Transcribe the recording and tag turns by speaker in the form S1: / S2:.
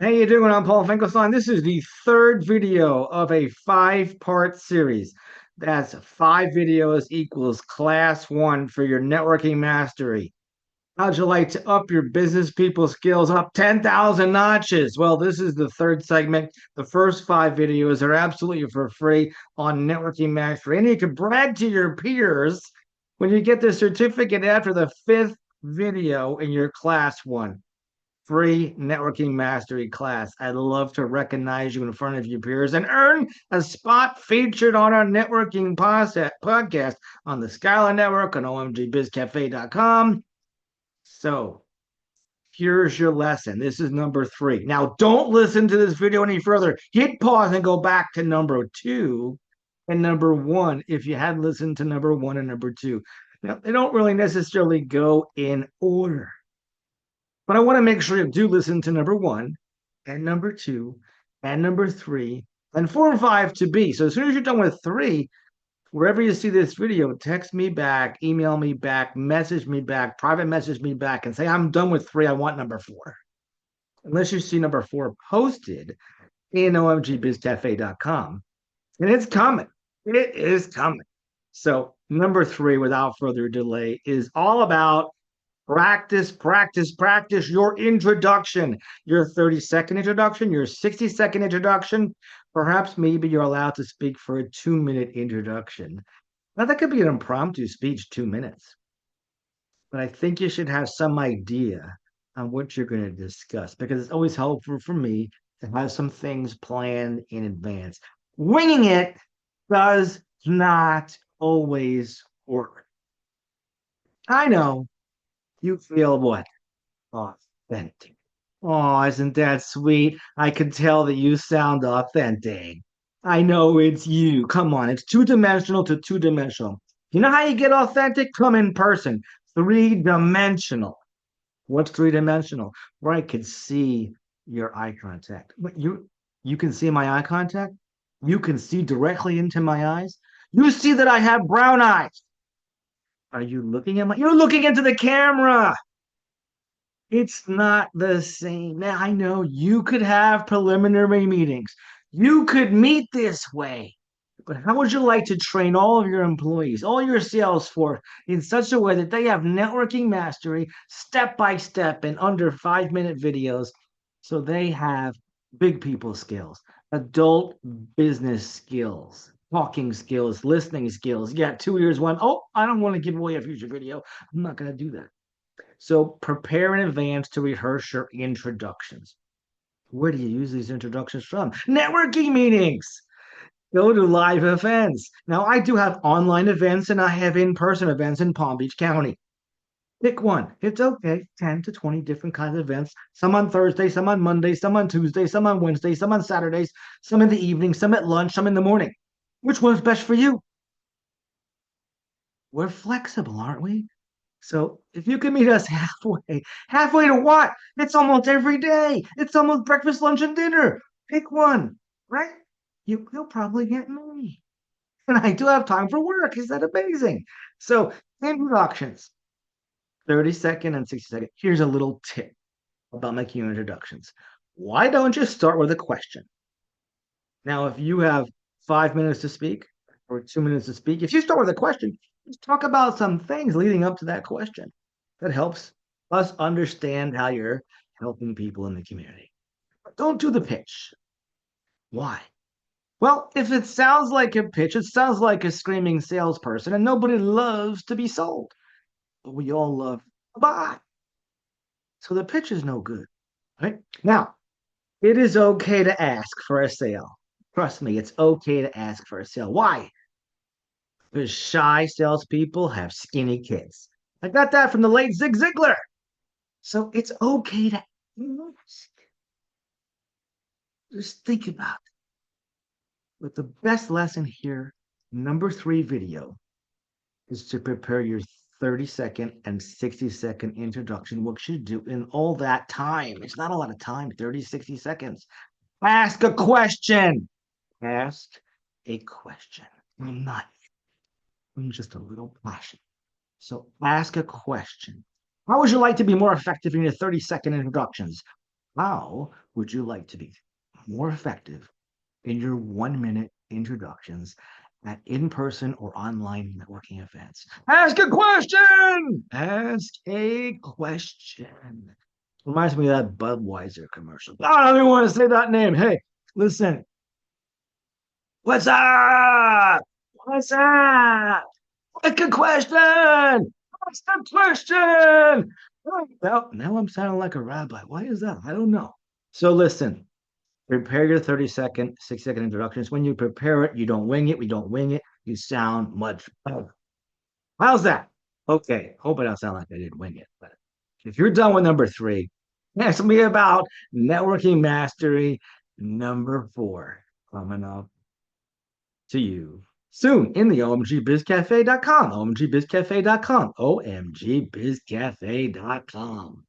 S1: How you doing? I'm Paul Finkelstein. This is the third video of a five-part series. That's five videos equals class one for your networking mastery. How'd you like to up your business people skills up 10,000 notches? Well, this is the third segment. The first five videos are absolutely for free on networking mastery. And you can brag to your peers when you get the certificate after the fifth video in your class one free networking mastery class. I'd love to recognize you in front of your peers and earn a spot featured on our networking podcast on the SKILLZ Network on omgbizcafe.com. So here's your lesson. This is number three. Now, don't listen to this video any further. Hit pause and go back to number two and number one if you hadn't listened to number one and number two. Now, they don't really necessarily go in order. But I want to make sure you do listen to number one and number two and number three and four and five to be. So as soon as you're done with three, wherever you see this video, text me back, email me back, message me back, private message me back, and say, I'm done with three. I want number four. Unless you see number four posted in omgbizcafe.com. And it's coming. It is coming. So number three, without further delay, is all about practice, practice, practice your introduction, your 30-second introduction, your 60-second introduction. Perhaps maybe you're allowed to speak for a 2-minute introduction. Now, that could be an impromptu speech, 2 minutes, but I think you should have some idea on what you're going to discuss because it's always helpful for me to have some things planned in advance. Winging it does not always work. I know you feel what? Authentic. Oh, isn't that sweet? I can tell that you sound authentic. I know it's you. Come on, it's two-dimensional to two-dimensional. You know how you get authentic? Come in person. Three-dimensional. What's three-dimensional? Where I can see your eye contact. You can see my eye contact? You can see directly into my eyes? You see that I have brown eyes. Are you looking at my You're looking into the camera. It's not the same. Now, I know you could have preliminary meetings. You could meet this way. But how would you like to train all of your employees, all your sales force in such a way that they have networking mastery step by step in under 5-minute videos so they have big people skills, adult business skills, talking skills, listening skills? Yeah, 2 years, one. Oh, I don't want to give away a future video. I'm not going to do that. So prepare in advance to rehearse your introductions. Where do you use these introductions from? Networking meetings. Go to live events. Now, I do have online events and I have in-person events in Palm Beach County. Pick one. It's okay. 10 to 20 different kinds of events. Some on Thursday, some on Monday, some on Tuesday, some on Wednesday, some on Saturdays, some in the evening, some at lunch, some in the morning. Which one's best for you? We're flexible, aren't we? So if you can meet us halfway, halfway to what? It's almost every day. It's almost breakfast, lunch, and dinner. Pick one, right? You'll probably get me. And I do have time for work. Is that amazing? So introductions, 30-second and 60-second. Here's a little tip about making your introductions. Why don't you start with a question? Now, if you have 5 minutes to speak or 2 minutes to speak, if you start with a question, just talk about some things leading up to that question. That helps us understand how you're helping people in the community. But don't do the pitch. Why? Well, if it sounds like a pitch, it sounds like a screaming salesperson, and nobody loves to be sold. But we all love to buy. So the pitch is no good. Right? Now, it is okay to ask for a sale. Trust me, it's okay to ask for a sale. Why? Because shy salespeople have skinny kids. I got that from the late Zig Ziglar. So it's okay to ask. Just think about it. But the best lesson here, number three video, is to prepare your 30-second and 60-second introduction. What should you do in all that time? It's not a lot of time, 30, 60 seconds. Ask a question. Ask a question. I'm just a little passionate. So ask a question. How would you like to be more effective in your 30-second introductions? How would you like to be more effective in your 1 minute introductions at in person or online networking events? Ask a question! Ask a question. Reminds me of that Budweiser commercial. I don't even want to say that name. Hey, listen. What's up? What's up? Ask a question. Ask the question. Now I'm sounding like a rabbi. Why is that? I don't know. So listen, prepare your 30-second, 6-second introductions. When you prepare it, you don't wing it. We don't wing it. You sound much better. How's that? Okay. Hope I don't sound like I didn't wing it. But if you're done with number three, ask me about networking mastery number four coming up to you soon in the omgbizcafe.com, omgbizcafe.com, omgbizcafe.com.